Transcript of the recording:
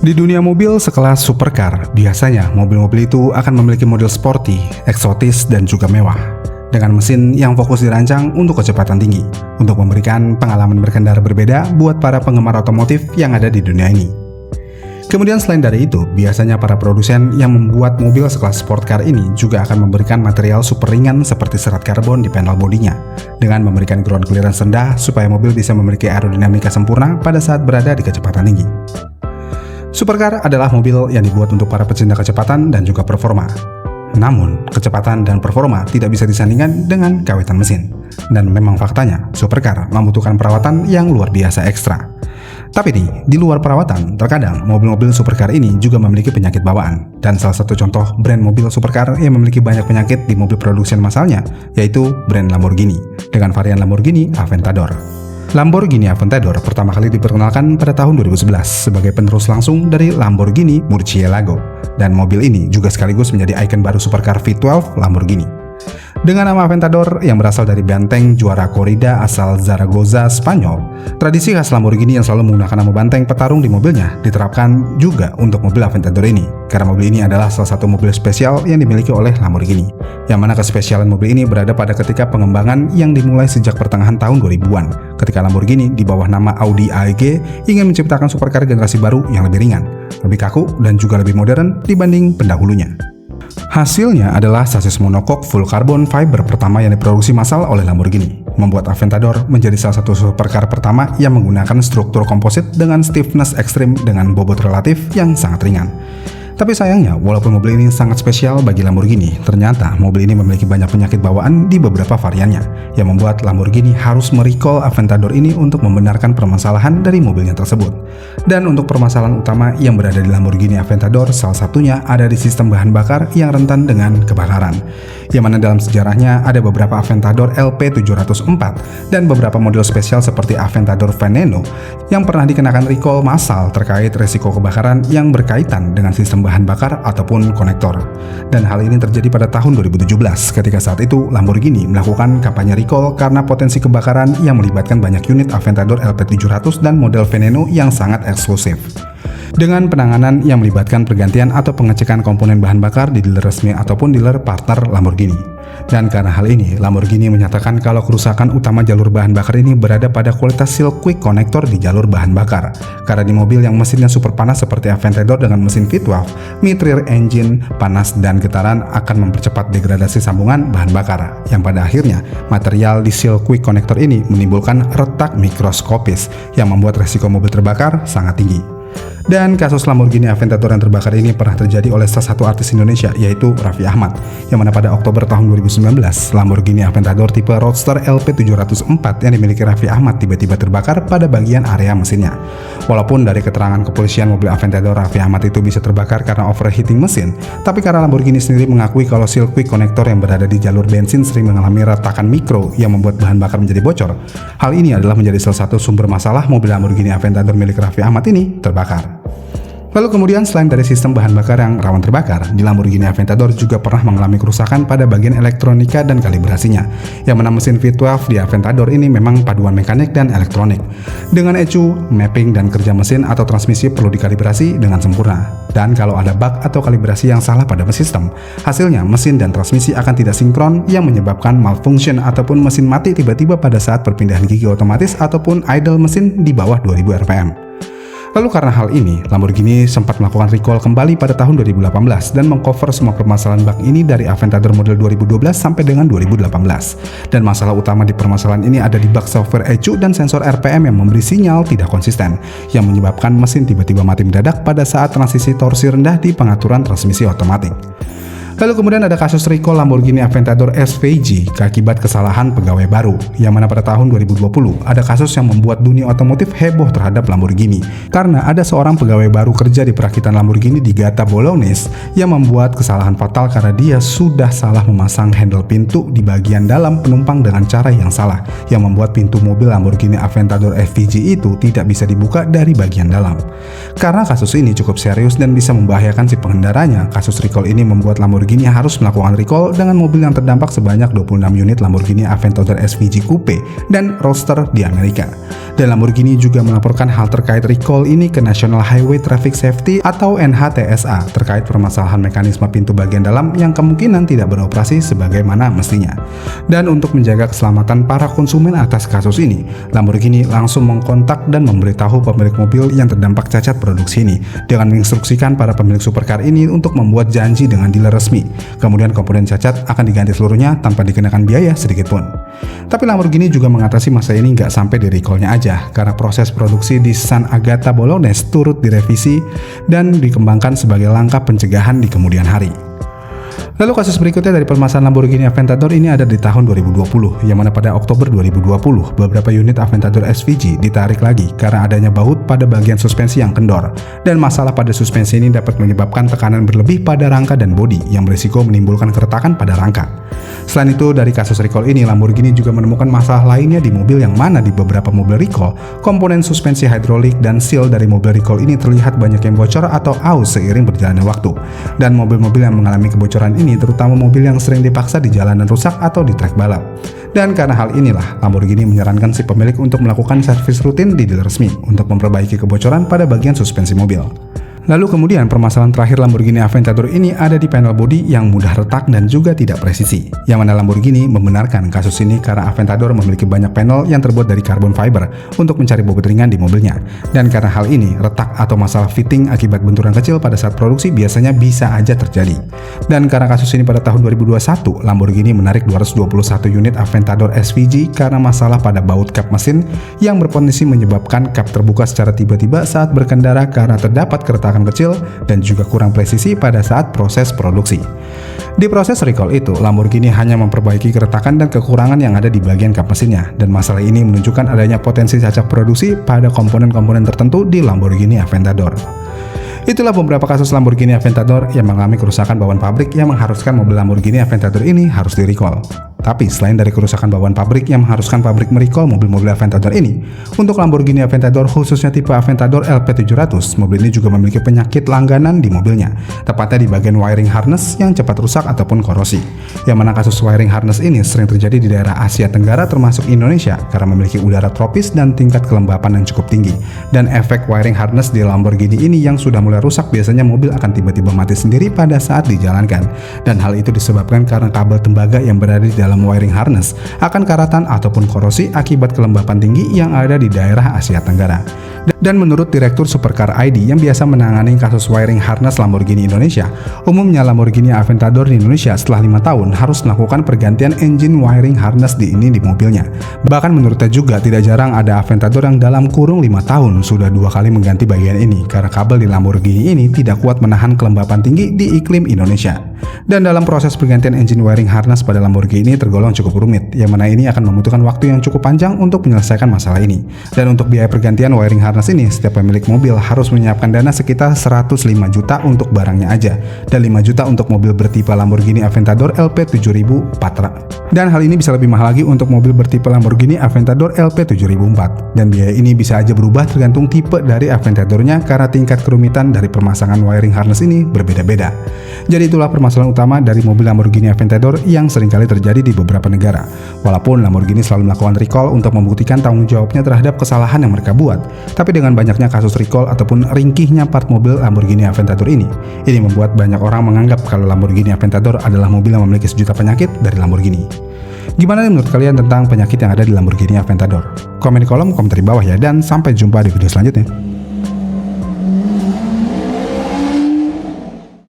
Di dunia mobil sekelas supercar, biasanya mobil-mobil itu akan memiliki model sporty, eksotis, dan juga mewah. Dengan mesin yang fokus dirancang untuk kecepatan tinggi, untuk memberikan pengalaman berkendara berbeda buat para penggemar otomotif yang ada di dunia ini. Kemudian selain dari itu, biasanya para produsen yang membuat mobil sekelas sport car ini juga akan memberikan material super ringan seperti serat karbon di panel bodinya, dengan memberikan ground clearance rendah supaya mobil bisa memiliki aerodinamika sempurna pada saat berada di kecepatan tinggi. Supercar adalah mobil yang dibuat untuk para pecinta kecepatan dan juga performa. Namun, kecepatan dan performa tidak bisa disandingkan dengan keawetan mesin. Dan memang faktanya, supercar membutuhkan perawatan yang luar biasa ekstra. Tapi di luar perawatan, terkadang mobil-mobil supercar ini juga memiliki penyakit bawaan. Dan salah satu contoh brand mobil supercar yang memiliki banyak penyakit di mobil produksian massalnya, yaitu brand Lamborghini, dengan varian Lamborghini Aventador. Lamborghini Aventador pertama kali diperkenalkan pada tahun 2011 sebagai penerus langsung dari Lamborghini Murcielago, dan mobil ini juga sekaligus menjadi ikon baru supercar V12 Lamborghini. Dengan nama Aventador yang berasal dari banteng juara corrida asal Zaragoza, Spanyol, tradisi khas Lamborghini yang selalu menggunakan nama banteng petarung di mobilnya diterapkan juga untuk mobil Aventador ini, karena mobil ini adalah salah satu mobil spesial yang dimiliki oleh Lamborghini, yang mana kespesialan mobil ini berada pada ketika pengembangan yang dimulai sejak pertengahan tahun 2000-an, ketika Lamborghini di bawah nama Audi AEG ingin menciptakan supercar generasi baru yang lebih ringan, lebih kaku, dan juga lebih modern dibanding pendahulunya. Hasilnya adalah sasis monokok full carbon fiber pertama yang diproduksi massal oleh Lamborghini, membuat Aventador menjadi salah satu supercar pertama yang menggunakan struktur komposit dengan stiffness ekstrim dengan bobot relatif yang sangat ringan. Tapi sayangnya, walaupun mobil ini sangat spesial bagi Lamborghini, ternyata mobil ini memiliki banyak penyakit bawaan di beberapa variannya, yang membuat Lamborghini harus merecall Aventador ini untuk membenarkan permasalahan dari mobilnya tersebut. Dan untuk permasalahan utama yang berada di Lamborghini Aventador, salah satunya ada di sistem bahan bakar yang rentan dengan kebakaran, yang mana dalam sejarahnya ada beberapa Aventador LP704 dan beberapa model spesial seperti Aventador Veneno yang pernah dikenakan recall massal terkait resiko kebakaran yang berkaitan dengan sistem bahan bakar ataupun konektor. Dan hal ini terjadi pada tahun 2017 ketika saat itu Lamborghini melakukan kampanye recall karena potensi kebakaran yang melibatkan banyak unit Aventador LP700 dan model Veneno yang sangat eksklusif. Dengan penanganan yang melibatkan pergantian atau pengecekan komponen bahan bakar di dealer resmi ataupun dealer partner Lamborghini. Dan karena hal ini, Lamborghini menyatakan kalau kerusakan utama jalur bahan bakar ini berada pada kualitas seal quick connector di jalur bahan bakar. Karena di mobil yang mesinnya super panas seperti Aventador dengan mesin V12, mid-rear engine, panas dan getaran akan mempercepat degradasi sambungan bahan bakar, yang pada akhirnya material di seal quick connector ini menimbulkan retak mikroskopis yang membuat resiko mobil terbakar sangat tinggi. Dan kasus Lamborghini Aventador yang terbakar ini pernah terjadi oleh salah satu artis Indonesia, yaitu Raffi Ahmad, yang mana pada Oktober tahun 2019 Lamborghini Aventador tipe Roadster LP704 yang dimiliki Raffi Ahmad tiba-tiba terbakar pada bagian area mesinnya. Walaupun dari keterangan kepolisian mobil Aventador Raffi Ahmad itu bisa terbakar karena overheating mesin, tapi karena Lamborghini sendiri mengakui kalau seal quick connector yang berada di jalur bensin sering mengalami retakan mikro yang membuat bahan bakar menjadi bocor, hal ini adalah menjadi salah satu sumber masalah mobil Lamborghini Aventador milik Raffi Ahmad ini terbakar. Lalu kemudian selain dari sistem bahan bakar yang rawan terbakar, di Lamborghini Aventador juga pernah mengalami kerusakan pada bagian elektronika dan kalibrasinya, yang mana mesin V12 di Aventador ini memang paduan mekanik dan elektronik. Dengan ECU, mapping dan kerja mesin atau transmisi perlu dikalibrasi dengan sempurna. Dan kalau ada bug atau kalibrasi yang salah pada sistem, hasilnya mesin dan transmisi akan tidak sinkron yang menyebabkan malfunction ataupun mesin mati tiba-tiba pada saat perpindahan gigi otomatis ataupun idle mesin di bawah 2000 rpm. Lalu karena hal ini, Lamborghini sempat melakukan recall kembali pada tahun 2018 dan mengcover semua permasalahan bug ini dari Aventador model 2012 sampai dengan 2018. Dan masalah utama di permasalahan ini ada di bug software ECU dan sensor RPM yang memberi sinyal tidak konsisten, yang menyebabkan mesin tiba-tiba mati mendadak pada saat transisi torsi rendah di pengaturan transmisi otomatis. Lalu kemudian ada kasus recall Lamborghini Aventador SVG akibat kesalahan pegawai baru, yang mana pada tahun 2020 ada kasus yang membuat dunia otomotif heboh terhadap Lamborghini karena ada seorang pegawai baru kerja di perakitan Lamborghini di Gatta Bolognese yang membuat kesalahan fatal karena dia sudah salah memasang handle pintu di bagian dalam penumpang dengan cara yang salah, yang membuat pintu mobil Lamborghini Aventador SVG itu tidak bisa dibuka dari bagian dalam. Karena kasus ini cukup serius dan bisa membahayakan si pengendaranya, kasus recall ini membuat Lamborghini harus melakukan recall dengan mobil yang terdampak sebanyak 26 unit Lamborghini Aventador SVG Coupe dan Roadster di Amerika. Dan Lamborghini juga melaporkan hal terkait recall ini ke National Highway Traffic Safety atau NHTSA terkait permasalahan mekanisme pintu bagian dalam yang kemungkinan tidak beroperasi sebagaimana mestinya. Dan untuk menjaga keselamatan para konsumen atas kasus ini, Lamborghini langsung mengkontak dan memberitahu pemilik mobil yang terdampak cacat produksi ini dengan menginstruksikan para pemilik supercar ini untuk membuat janji dengan dealer resmi. Kemudian komponen cacat akan diganti seluruhnya tanpa dikenakan biaya sedikit pun. Tapi Lamborghini juga mengatasi masa ini nggak sampai di recall-nya aja, karena proses produksi di San Agata Bolognese turut direvisi dan dikembangkan sebagai langkah pencegahan di kemudian hari. Lalu kasus berikutnya dari permasalahan Lamborghini Aventador ini ada di tahun 2020, yang mana pada Oktober 2020 beberapa unit Aventador SVG ditarik lagi karena adanya baut pada bagian suspensi yang kendor, dan masalah pada suspensi ini dapat menyebabkan tekanan berlebih pada rangka dan bodi yang berisiko menimbulkan keretakan pada rangka. Selain itu, dari kasus recall ini Lamborghini juga menemukan masalah lainnya di mobil, yang mana di beberapa mobil recall komponen suspensi hidrolik dan seal dari mobil recall ini terlihat banyak yang bocor atau aus seiring berjalannya waktu. Dan mobil-mobil yang mengalami kebocoran ini terutama mobil yang sering dipaksa di jalanan rusak atau di trek balap. Dan karena hal inilah, Lamborghini menyarankan si pemilik untuk melakukan servis rutin di dealer resmi untuk memperbaiki kebocoran pada bagian suspensi mobil. Lalu kemudian permasalahan terakhir Lamborghini Aventador ini ada di panel bodi yang mudah retak dan juga tidak presisi. Yang mana Lamborghini membenarkan kasus ini karena Aventador memiliki banyak panel yang terbuat dari carbon fiber untuk mencari bobot ringan di mobilnya. Dan karena hal ini, retak atau masalah fitting akibat benturan kecil pada saat produksi biasanya bisa aja terjadi. Dan karena kasus ini pada tahun 2021, Lamborghini menarik 221 unit Aventador SVG karena masalah pada baut kap mesin yang berpotensi menyebabkan kap terbuka secara tiba-tiba saat berkendara karena terdapat keretakan kecil dan juga kurang presisi pada saat proses produksi. Di proses recall itu, Lamborghini hanya memperbaiki keretakan dan kekurangan yang ada di bagian kap mesinnya, dan masalah ini menunjukkan adanya potensi cacat produksi pada komponen-komponen tertentu di Lamborghini Aventador. Itulah beberapa kasus Lamborghini Aventador yang mengalami kerusakan bawaan pabrik yang mengharuskan mobil Lamborghini Aventador ini harus di-recall. Tapi selain dari kerusakan bawaan pabrik yang mengharuskan pabrik merecall mobil-mobil Aventador ini, untuk Lamborghini Aventador khususnya tipe Aventador LP700, mobil ini juga memiliki penyakit langganan di mobilnya, tepatnya di bagian wiring harness yang cepat rusak ataupun korosi. Yang mana kasus wiring harness ini sering terjadi di daerah Asia Tenggara termasuk Indonesia karena memiliki udara tropis dan tingkat kelembapan yang cukup tinggi. Dan efek wiring harness di Lamborghini ini yang sudah mulai rusak, biasanya mobil akan tiba-tiba mati sendiri pada saat dijalankan. Dan hal itu disebabkan karena kabel tembaga yang berada di dalam wiring harness akan karatan ataupun korosi akibat kelembapan tinggi yang ada di daerah Asia Tenggara. Dan menurut Direktur Supercar ID yang biasa menangani kasus wiring harness Lamborghini Indonesia, umumnya Lamborghini Aventador di Indonesia setelah 5 tahun harus melakukan pergantian engine wiring harness di mobilnya. Bahkan menurutnya juga tidak jarang ada Aventador yang dalam kurung 5 tahun sudah 2 kali mengganti bagian ini karena kabel di Lamborghini ini tidak kuat menahan kelembapan tinggi di iklim Indonesia. Dan dalam proses pergantian engine wiring harness pada Lamborghini tergolong cukup rumit, yang mana ini akan membutuhkan waktu yang cukup panjang untuk menyelesaikan masalah ini. Dan untuk biaya pergantian wiring harness ini, setiap pemilik mobil harus menyiapkan dana sekitar 105 juta untuk barangnya aja, dan 5 juta untuk mobil bertipe Lamborghini Aventador LP7400. Dan hal ini bisa lebih mahal lagi untuk mobil bertipe Lamborghini Aventador LP7004. Dan biaya ini bisa aja berubah tergantung tipe dari Aventadornya karena tingkat kerumitan dari pemasangan wiring harness ini berbeda-beda. Jadi itulah permasalahan utama dari mobil Lamborghini Aventador yang seringkali terjadi di beberapa negara. Walaupun Lamborghini selalu melakukan recall untuk membuktikan tanggung jawabnya terhadap kesalahan yang mereka buat, tapi dengan banyaknya kasus recall ataupun ringkihnya part mobil Lamborghini Aventador ini membuat banyak orang menganggap kalau Lamborghini Aventador adalah mobil yang memiliki sejuta penyakit dari Lamborghini. Gimana menurut kalian tentang penyakit yang ada di Lamborghini Aventador? Komen di kolom komentar di bawah ya, dan sampai jumpa di video selanjutnya.